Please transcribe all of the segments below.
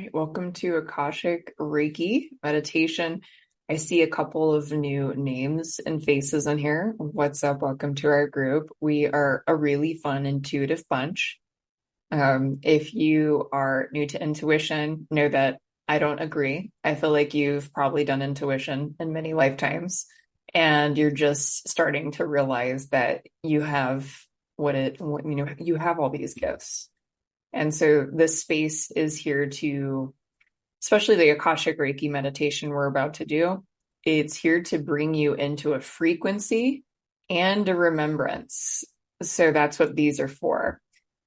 right, welcome to Akashic Reiki meditation. I see a couple of new names and faces in here. What's up? Welcome to our group. We are a really fun, intuitive bunch. If you are new to intuition, know that I don't agree. I feel like you've probably done intuition in many lifetimes, and you're just starting to realize that you have you have all these gifts. And so this space is here to, especially the Akashic Reiki meditation we're about to do, it's here to bring you into a frequency and a remembrance. So that's what these are for.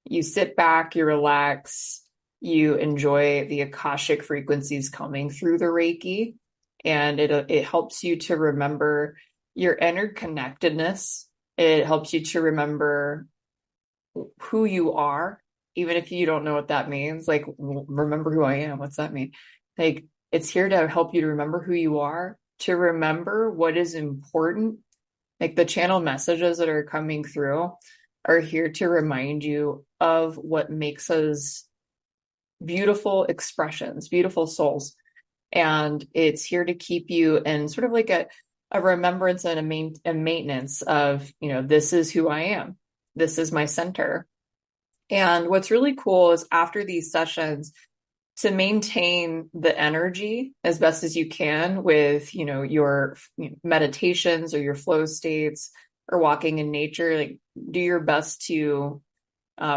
You sit back, you relax, you enjoy the Akashic frequencies coming through the Reiki, and it helps you to remember your interconnectedness. It helps you to remember who you are, even if you don't know what that means. Like, remember who I am. What's that mean? Like, it's here to help you to remember who you are, to remember what is important. Like, the channel messages that are coming through are here to remind you of what makes us beautiful expressions, beautiful souls. And it's here to keep you in sort of like a remembrance and a maintenance of, this is who I am. This is my center. And what's really cool is after these sessions, to maintain the energy as best as you can with, your meditations or your flow states or walking in nature, like do your best to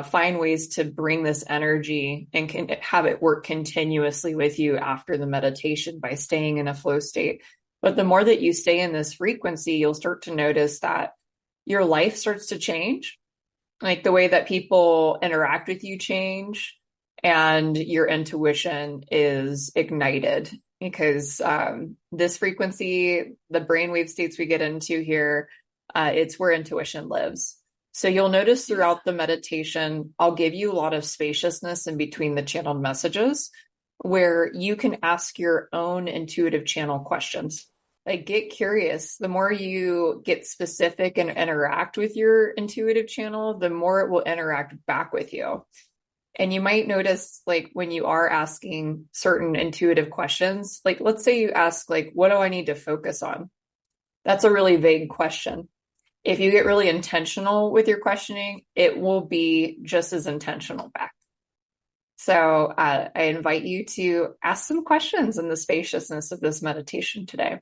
find ways to bring this energy and have it work continuously with you after the meditation by staying in a flow state. But the more that you stay in this frequency, you'll start to notice that your life starts to change. Like the way that people interact with you change, and your intuition is ignited because this frequency, the brainwave states we get into here, it's where intuition lives. So you'll notice throughout the meditation, I'll give you a lot of spaciousness in between the channeled messages where you can ask your own intuitive channel questions. Like, get curious. The more you get specific and interact with your intuitive channel, the more it will interact back with you. And you might notice, like, when you are asking certain intuitive questions, like, let's say you ask, like, what do I need to focus on? That's a really vague question. If you get really intentional with your questioning, it will be just as intentional back. So I invite you to ask some questions in the spaciousness of this meditation today.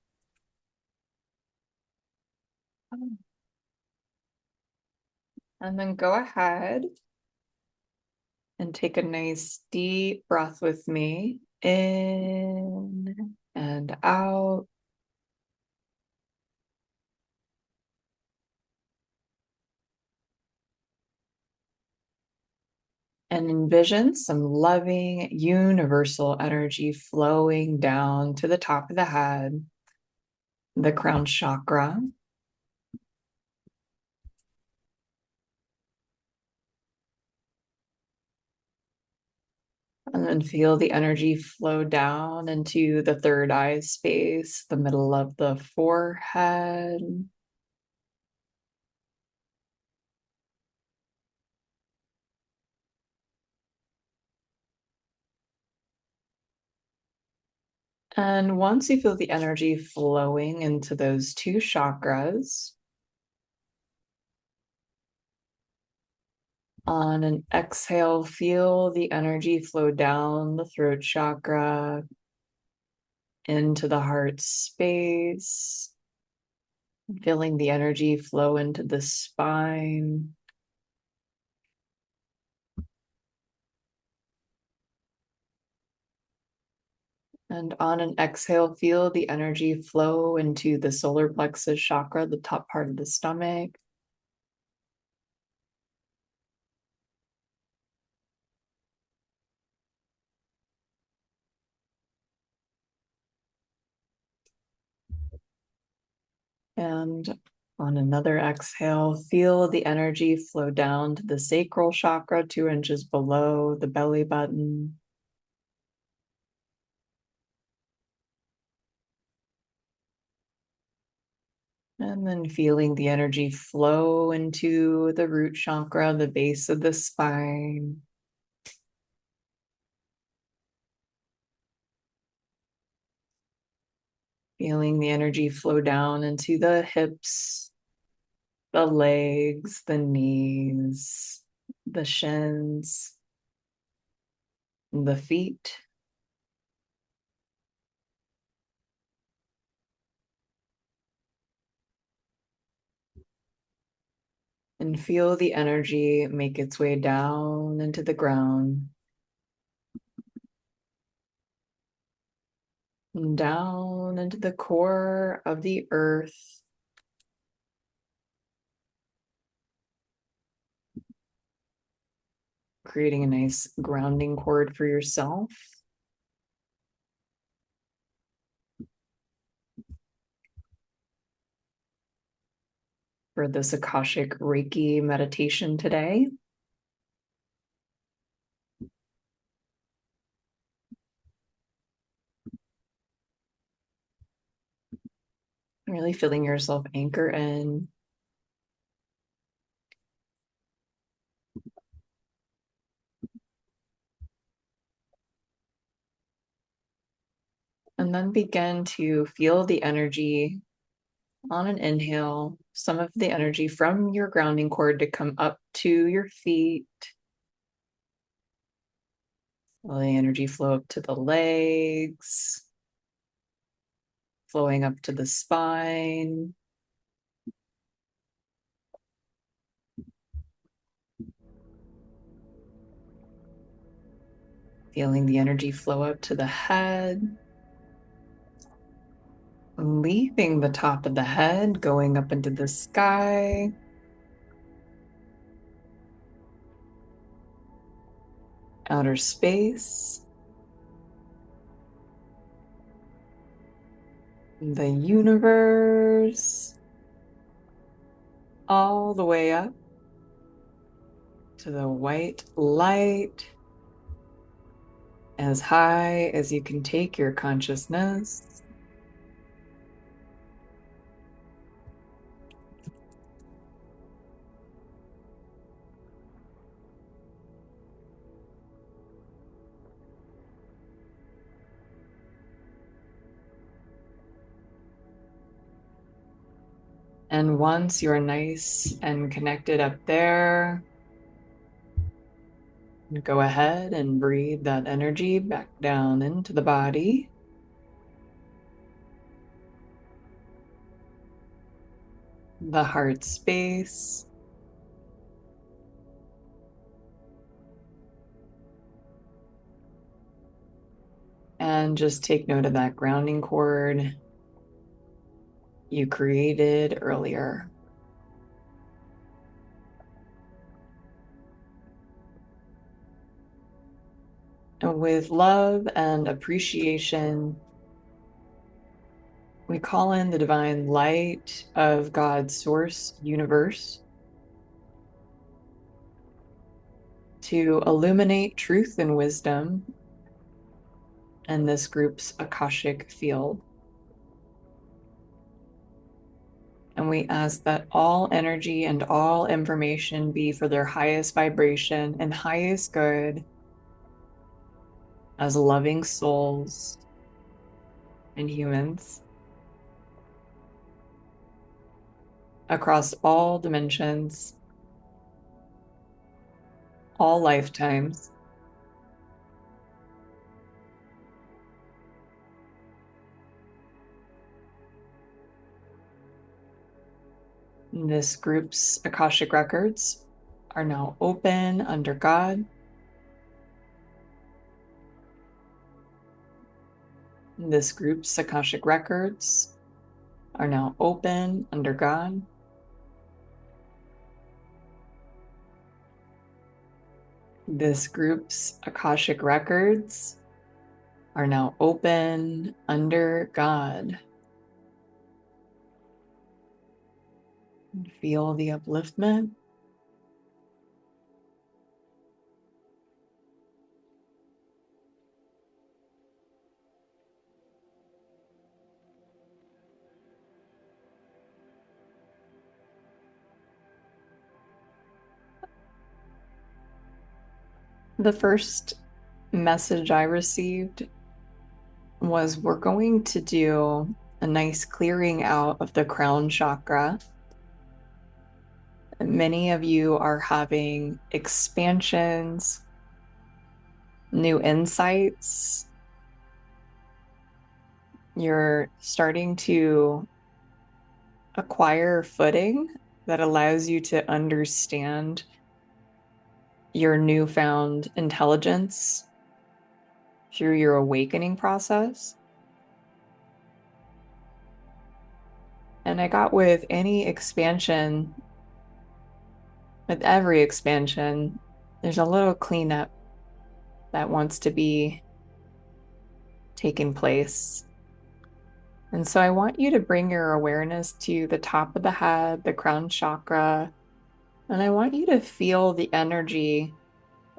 And then go ahead and take a nice deep breath with me, in and out. And envision some loving universal energy flowing down to the top of the head, the crown chakra. And then feel the energy flow down into the third eye space, the middle of the forehead. And once you feel the energy flowing into those two chakras, on an exhale, feel the energy flow down the throat chakra into the heart space, feeling the energy flow into the spine. And on an exhale, feel the energy flow into the solar plexus chakra, the top part of the stomach. And on another exhale, feel the energy flow down to the sacral chakra, 2 inches below the belly button. And then feeling the energy flow into the root chakra, the base of the spine. Feeling the energy flow down into the hips, the legs, the knees, the shins, the feet. And feel the energy make its way down into the ground, and down into the core of the earth. Creating a nice grounding cord for yourself. For this Akashic Reiki meditation today. Really feeling yourself anchor in. And then begin to feel the energy on an inhale, some of the energy from your grounding cord to come up to your feet. Let the energy flow up to the legs, flowing up to the spine. Feeling the energy flow up to the head. Leaving the top of the head, going up into the sky. Outer space. The universe. All the way up to the white light. As high as you can take your consciousness. And once you're nice and connected up there, go ahead and breathe that energy back down into the body. The heart space. And just take note of that grounding cord you created earlier. And with love and appreciation, we call in the divine light of God's source universe to illuminate truth and wisdom in this group's Akashic field. And we ask that all energy and all information be for their highest vibration and highest good as loving souls and humans across all dimensions, all lifetimes. This group's Akashic records are now open under God. This group's Akashic records are now open under God. This group's Akashic records are now open under God. Feel the upliftment. The first message I received was we're going to do a nice clearing out of the crown chakra. Many of you are having expansions, new insights. You're starting to acquire footing that allows you to understand your newfound intelligence through your awakening process. And I got with any expansion, with every expansion, there's a little cleanup that wants to be taking place. And so I want you to bring your awareness to the top of the head, the crown chakra, and I want you to feel the energy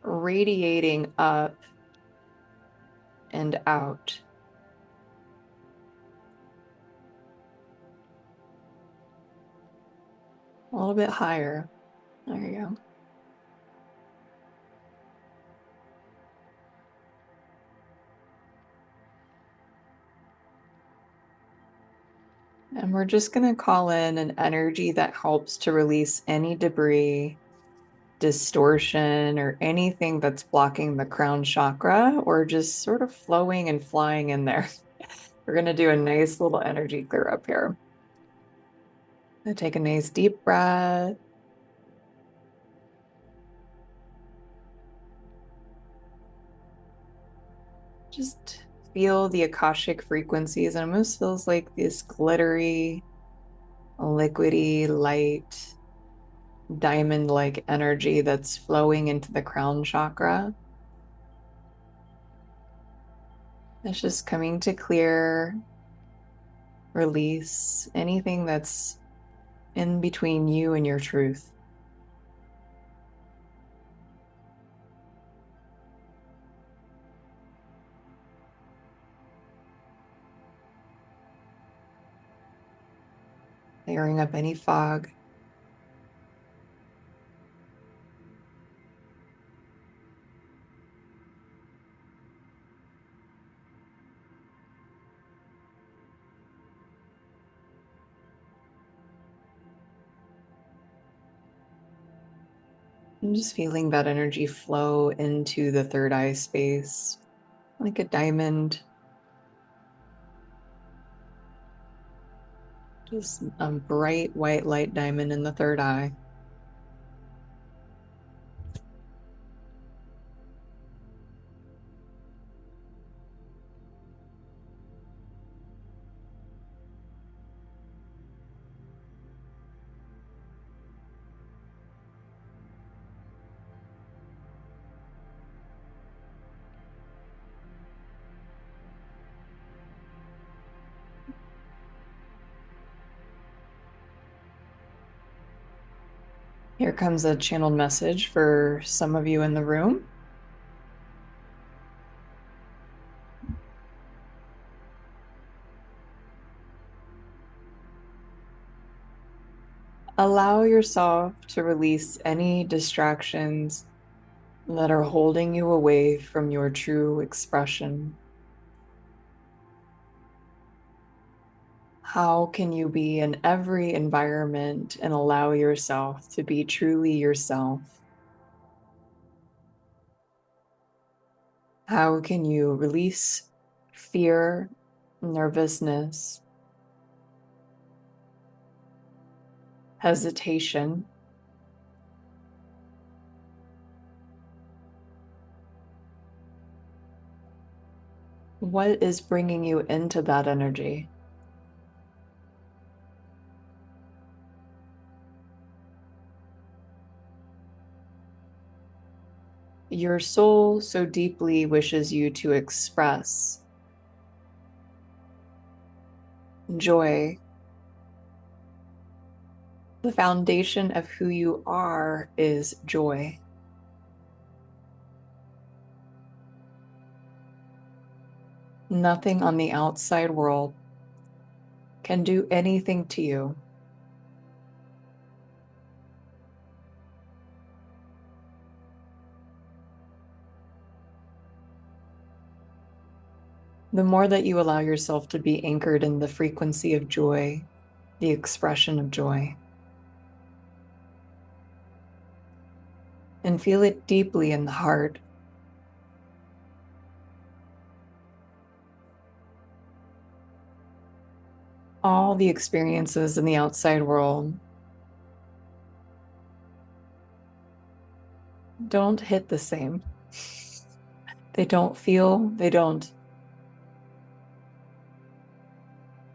radiating up and out. A little bit higher. There you go. And we're just going to call in an energy that helps to release any debris, distortion, or anything that's blocking the crown chakra or just sort of flowing and flying in there. We're going to do a nice little energy clear up here. Take a nice deep breath. Just feel the Akashic frequencies. It almost feels like this glittery, liquidy, light, diamond-like energy that's flowing into the crown chakra. It's just coming to clear, release anything that's in between you and your truth. Clearing up any fog. I'm just feeling that energy flow into the third eye space, like a diamond. Just a bright white light diamond in the third eye. Here comes a channeled message for some of you in the room. Allow yourself to release any distractions that are holding you away from your true expression. How can you be in every environment and allow yourself to be truly yourself? How can you release fear, nervousness, hesitation? What is bringing you into that energy? Your soul so deeply wishes you to express joy. The foundation of who you are is joy. Nothing on the outside world can do anything to you. the more that you allow yourself to be anchored in the frequency of joy, the expression of joy, and feel it deeply in the heart. All the experiences in the outside world don't hit the same. They don't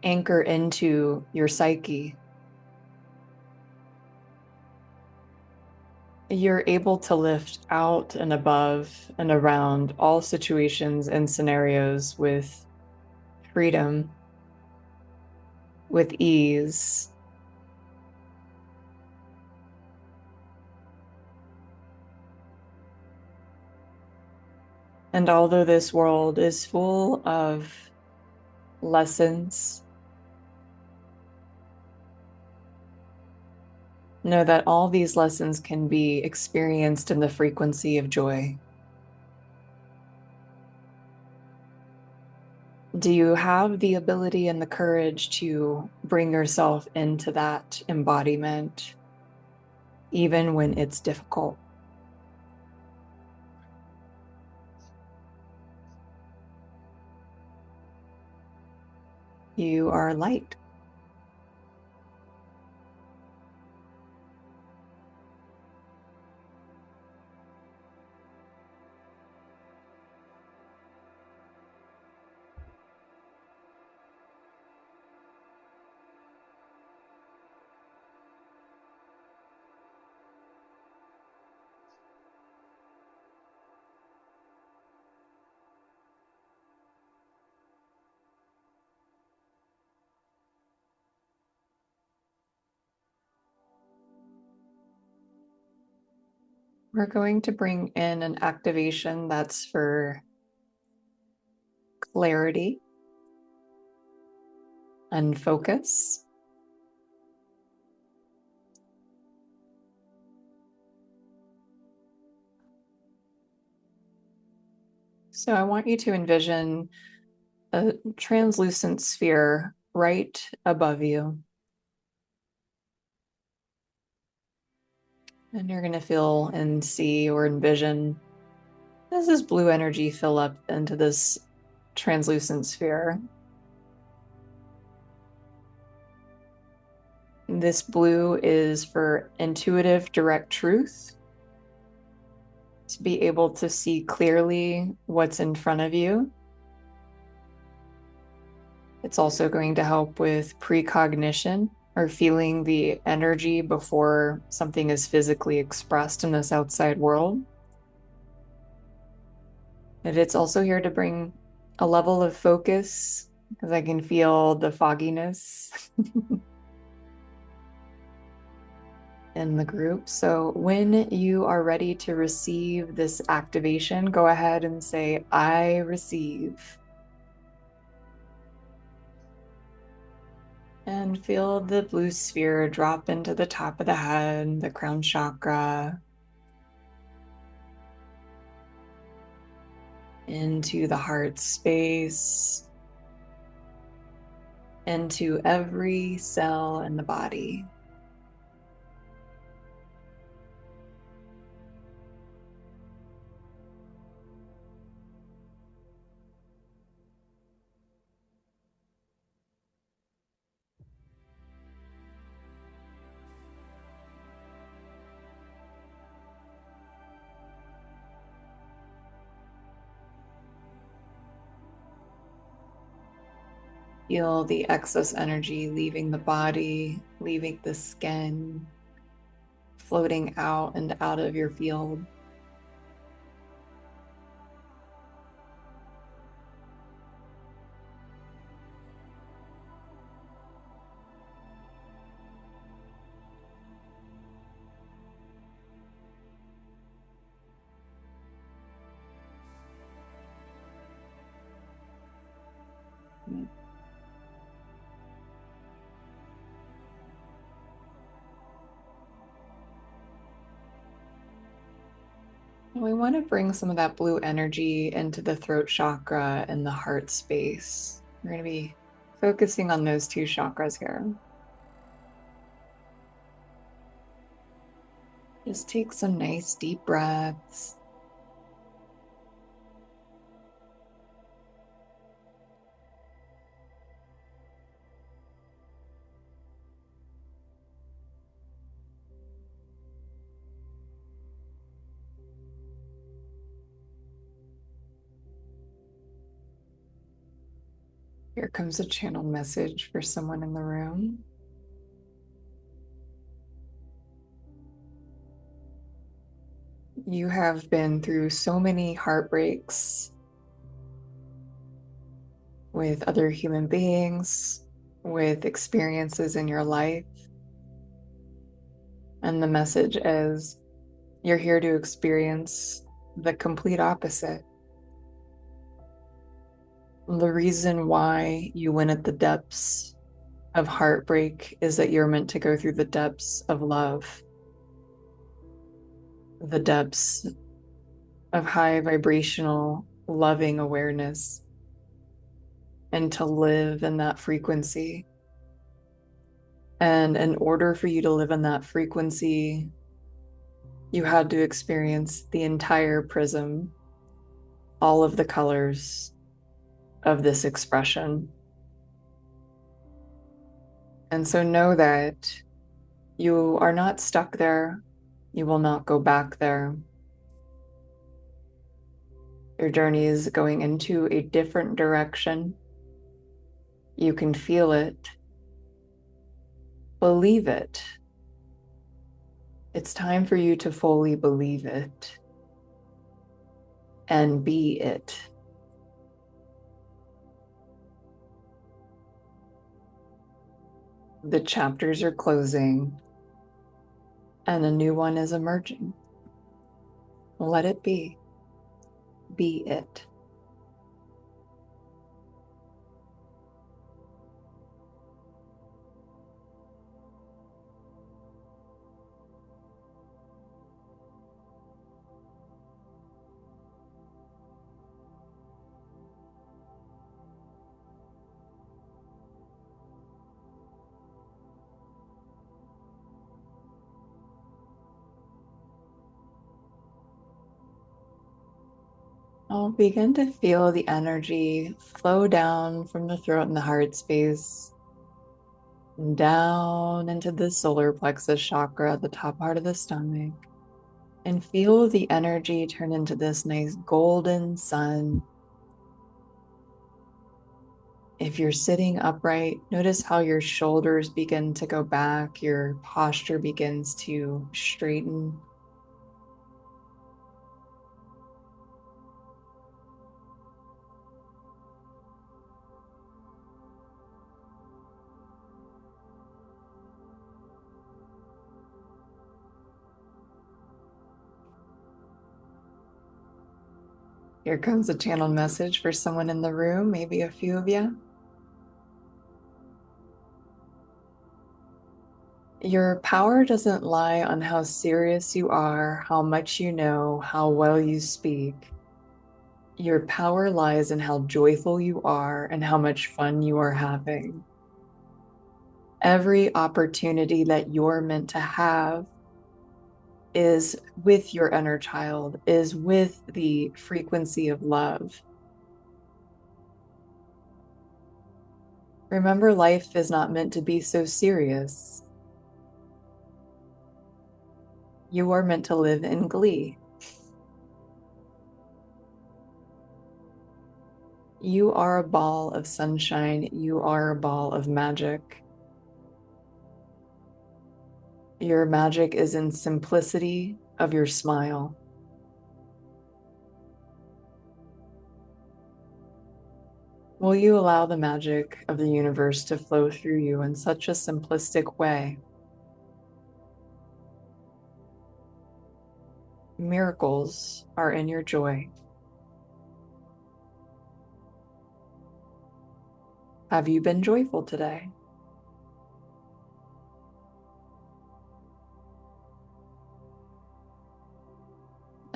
anchor into your psyche. You're able to lift out and above and around all situations and scenarios with freedom, with ease. And although this world is full of lessons, know that all these lessons can be experienced in the frequency of joy. Do you have the ability and the courage to bring yourself into that embodiment, even when it's difficult? You are light. We're going to bring in an activation that's for clarity and focus. So I want you to envision a translucent sphere right above you. And you're going to feel and see or envision as this blue energy fill up into this translucent sphere. This blue is for intuitive, direct truth, to be able to see clearly what's in front of you. It's also going to help with precognition, or feeling the energy before something is physically expressed in this outside world. And it's also here to bring a level of focus, because I can feel the fogginess in the group. So when you are ready to receive this activation, go ahead and say, I receive. And feel the blue sphere drop into the top of the head, the crown chakra, into the heart space, into every cell in the body. Feel the excess energy leaving the body, leaving the skin, floating out and out of your field. We want to bring some of that blue energy into the throat chakra and the heart space. We're going to be focusing on those two chakras here. Just take some nice deep breaths. Here comes a channel message for someone in the room. You have been through so many heartbreaks with other human beings, with experiences in your life. And the message is you're here to experience the complete opposite. The reason why you went at the depths of heartbreak is that you're meant to go through the depths of love, the depths of high vibrational, loving awareness, and to live in that frequency. And in order for you to live in that frequency, you had to experience the entire prism, all of the colors of this expression. And so know that you are not stuck there. You will not go back there. Your journey is going into a different direction. You can feel it. Believe it. It's time for you to fully believe it and be it. The chapters are closing and a new one is emerging. Let it be. Be it. I'll begin to feel the energy flow down from the throat and the heart space, down into the solar plexus chakra, the top part of the stomach, and feel the energy turn into this nice golden sun. If you're sitting upright, notice how your shoulders begin to go back, your posture begins to straighten. Here comes a channeled message for someone in the room, maybe a few of you. Your power doesn't lie on how serious you are, how much you know, how well you speak. Your power lies in how joyful you are and how much fun you are having. Every opportunity that you're meant to have is with your inner child, is with the frequency of love. Remember, life is not meant to be so serious. You are meant to live in glee. You are a ball of sunshine. You are a ball of magic. Your magic is in simplicity of your smile. Will you allow the magic of the universe to flow through you in such a simplistic way? Miracles are in your joy. Have you been joyful today?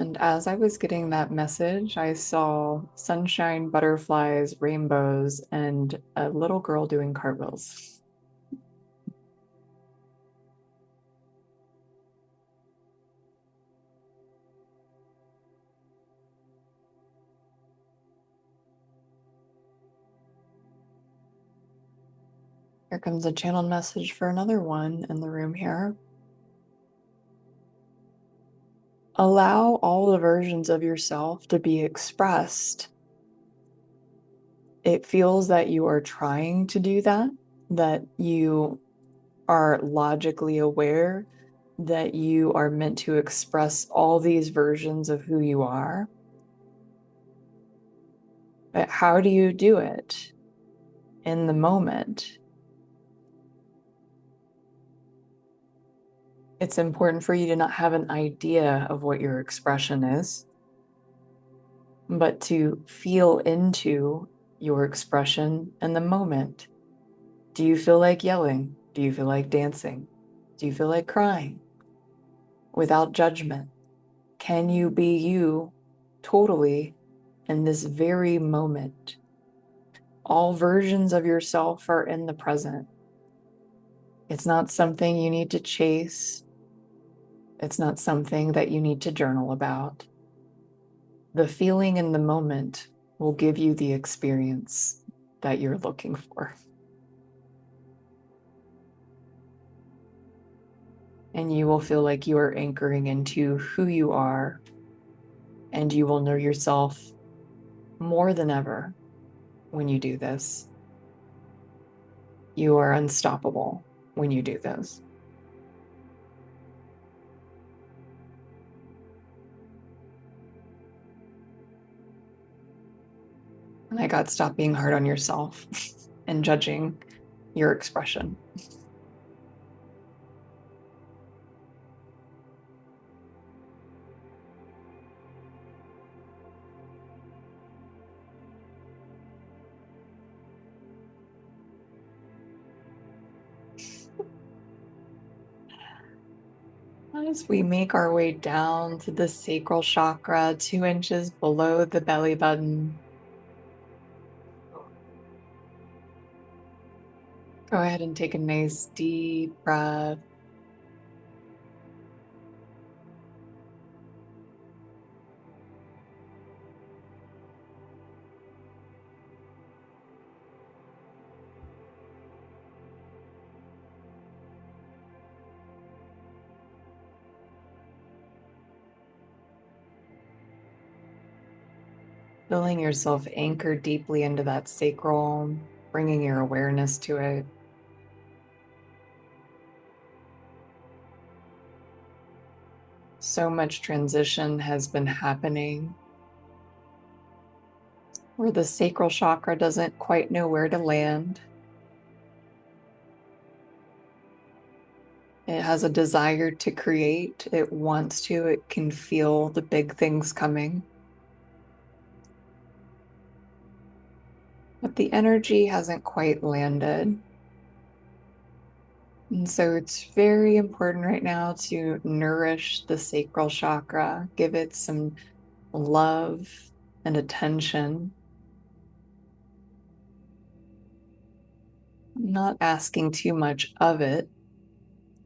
And as I was getting that message, I saw sunshine, butterflies, rainbows, and a little girl doing cartwheels. Here comes a channeled message for another one in the room here. Allow all the versions of yourself to be expressed. It feels that you are trying to do that, that you are logically aware that you are meant to express all these versions of who you are. But how do you do it in the moment? It's important for you to not have an idea of what your expression is, but to feel into your expression in the moment. Do you feel like yelling? Do you feel like dancing? Do you feel like crying? Without judgment. Can you be you totally in this very moment? All versions of yourself are in the present. It's not something you need to chase. It's not something that you need to journal about. The feeling in the moment will give you the experience that you're looking for. And you will feel like you are anchoring into who you are, and you will know yourself more than ever when you do this. You are unstoppable when you do this. And I got stop being hard on yourself and judging your expression. As we make our way down to the sacral chakra, 2 inches below the belly button, go ahead and take a nice deep breath. Feeling yourself anchor deeply into that sacral, bringing your awareness to it. So much transition has been happening where the sacral chakra doesn't quite know where to land. It has a desire to create. It wants to. It can feel the big things coming. But the energy hasn't quite landed. And so it's very important right now to nourish the sacral chakra, give it some love and attention. Not asking too much of it,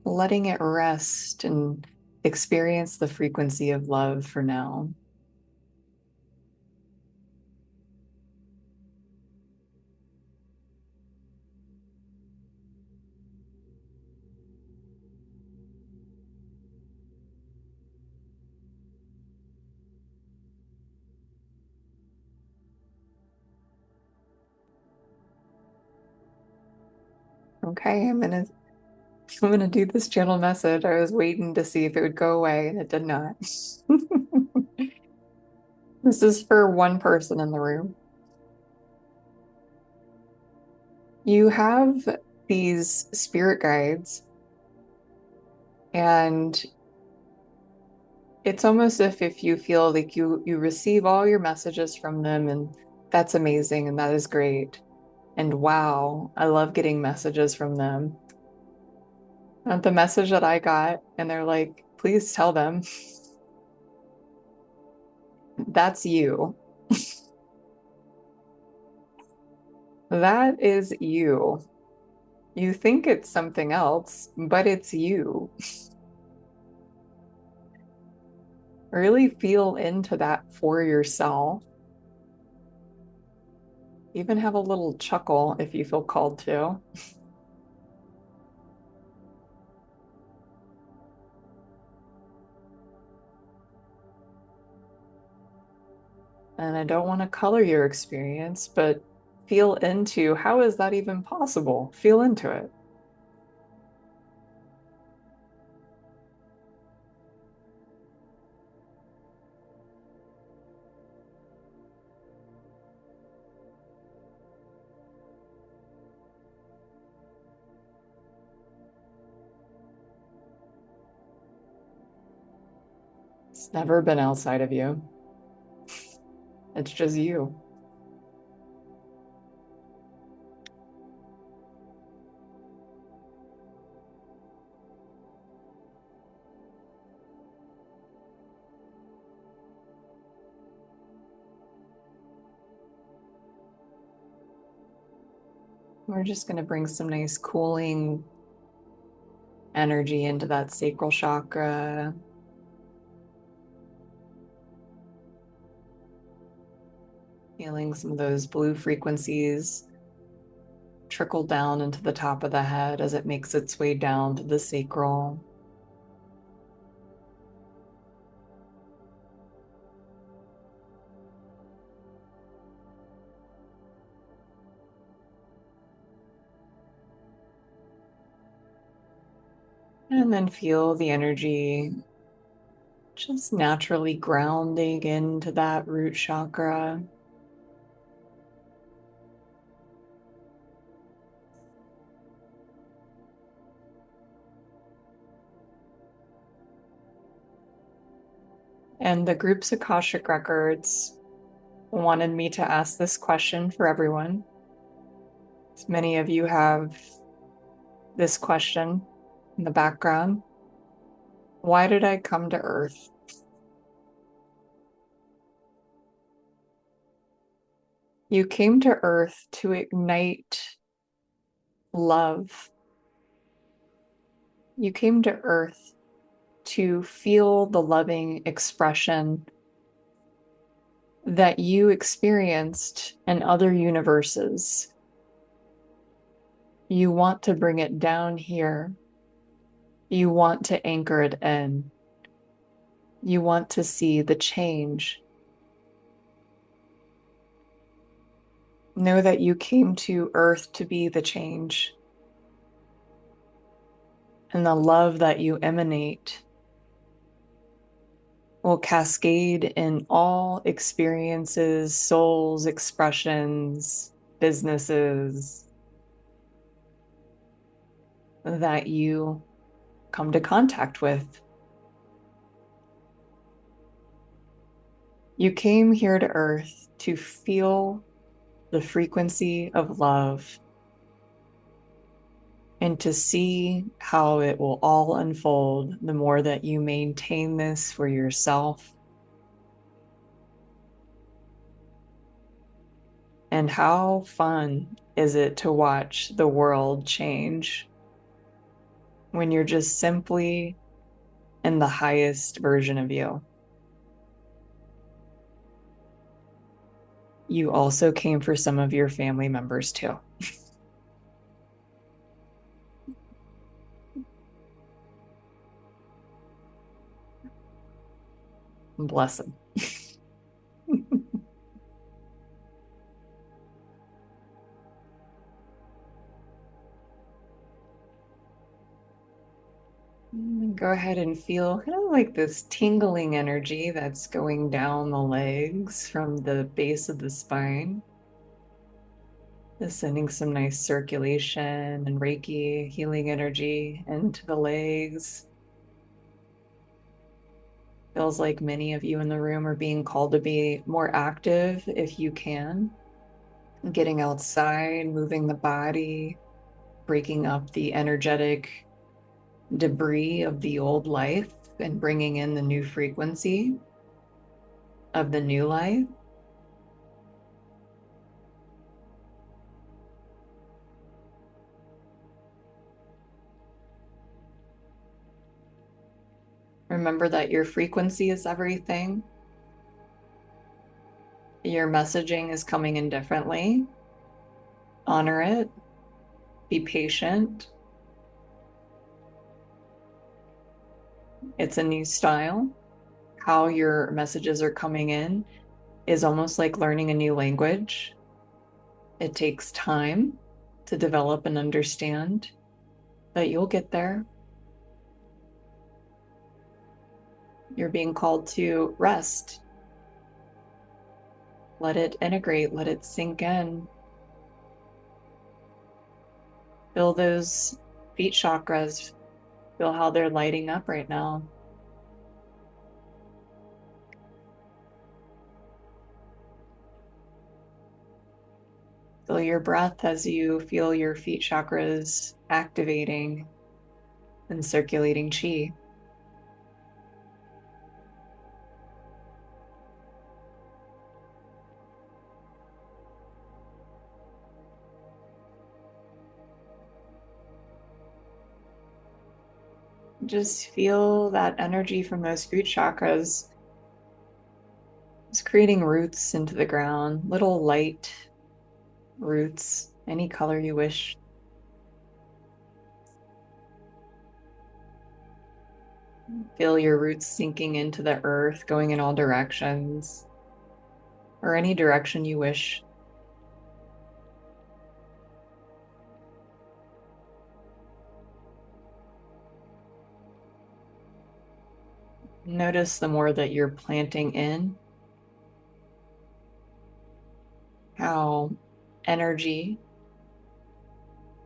letting it rest and experience the frequency of love for now. Okay, I'm gonna do this channel message. I was waiting to see if it would go away, and it did not. This is for one person in the room. You have these spirit guides, and it's almost if you feel like you receive all your messages from them, and that's amazing, and that is great. And wow, I love getting messages from them. The message that I got, and they're like, please tell them That's you. That is you. You think it's something else, but it's you. Really feel into that for yourself. Even have a little chuckle if you feel called to. And I don't want to color your experience, but feel into how is that even possible? Feel into it. It's never been outside of you. It's just you. We're just going to bring some nice cooling energy into that sacral chakra. Feeling some of those blue frequencies trickle down into the top of the head as it makes its way down to the sacral. And then feel the energy just naturally grounding into that root chakra. And the group's Akashic records wanted me to ask this question for everyone. As many of you have this question in the background. Why did I come to Earth? You came to Earth to ignite love. You came to Earth to feel the loving expression that you experienced in other universes. You want to bring it down here. You want to anchor it in. You want to see the change. Know that you came to Earth to be the change. And the love that you emanate will cascade in all experiences, souls, expressions, businesses that you come to contact with. You came here to Earth to feel the frequency of love and to see how it will all unfold the more that you maintain this for yourself. And how fun is it to watch the world change when you're just simply in the highest version of you? You also came for some of your family members too. Bless them. Go ahead and feel kind of like this tingling energy that's going down the legs from the base of the spine. Just sending some nice circulation and Reiki healing energy into the legs. Feels like many of you in the room are being called to be more active if you can. Getting outside, moving the body, breaking up the energetic debris of the old life and bringing in the new frequency. of the new life. Remember that your frequency is everything. Your messaging is coming in differently. Honor it. Be patient. It's a new style. How your messages are coming in is almost like learning a new language. It takes time to develop and understand, but you'll get there. You're being called to rest. Let it integrate, let it sink in. Feel those feet chakras. Feel how they're lighting up right now. Feel your breath as you feel your feet chakras activating and circulating chi. Just feel that energy from those root chakras. It's creating roots into the ground, little light roots, any color you wish. Feel your roots sinking into the earth, going in all directions, or any direction you wish. Notice the more that you're planting in, how energy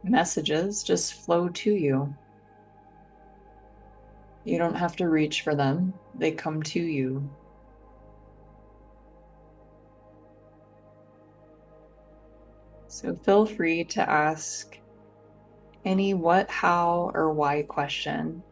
messages just flow to you. You don't have to reach for them, they come to you. So feel free to ask any what, how, or why question.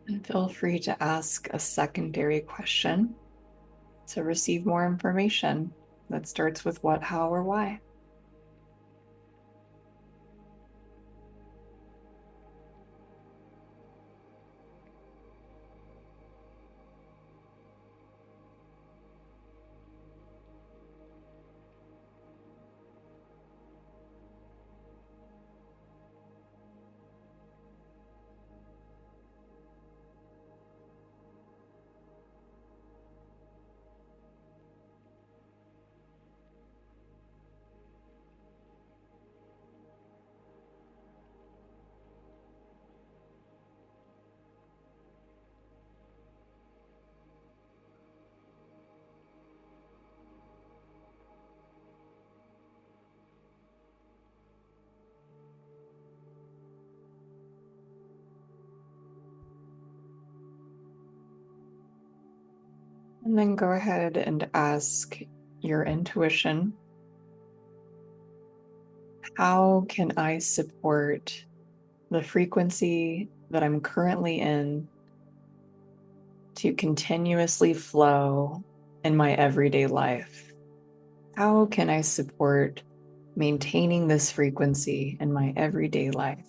And feel free to ask a secondary question to receive more information that starts with what, how, or why. And then go ahead and ask your intuition, how can I support the frequency that I'm currently in to continuously flow in my everyday life? How can I support maintaining this frequency in my everyday life?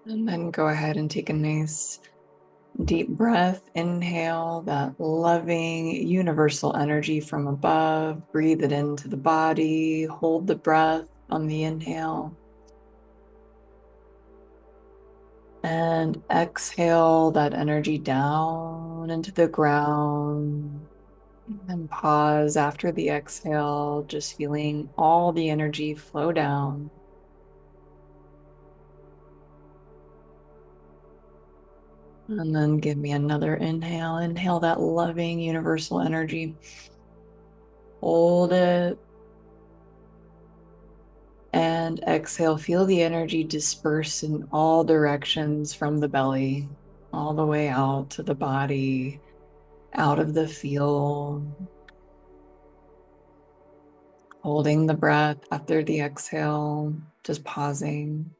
And then go ahead and take a nice deep breath. Inhale that loving universal energy from above. Breathe it into the body. Hold the breath on the inhale. And exhale that energy down into the ground. And pause after the exhale, just feeling all the energy flow down. And then give me another inhale. Inhale that loving universal energy. Hold it. And exhale, feel the energy disperse in all directions from the belly, all the way out to the body, out of the field. Holding the breath after the exhale, just pausing.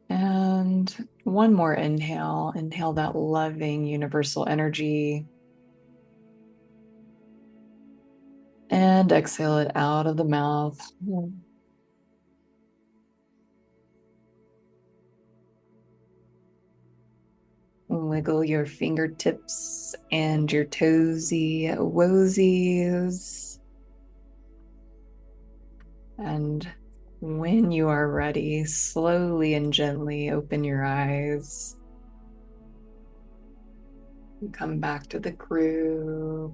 And one more inhale. Inhale that loving universal energy. And exhale it out of the mouth. Wiggle your fingertips and your toesy woesies. And when you are ready, slowly and gently open your eyes. And come back to the group.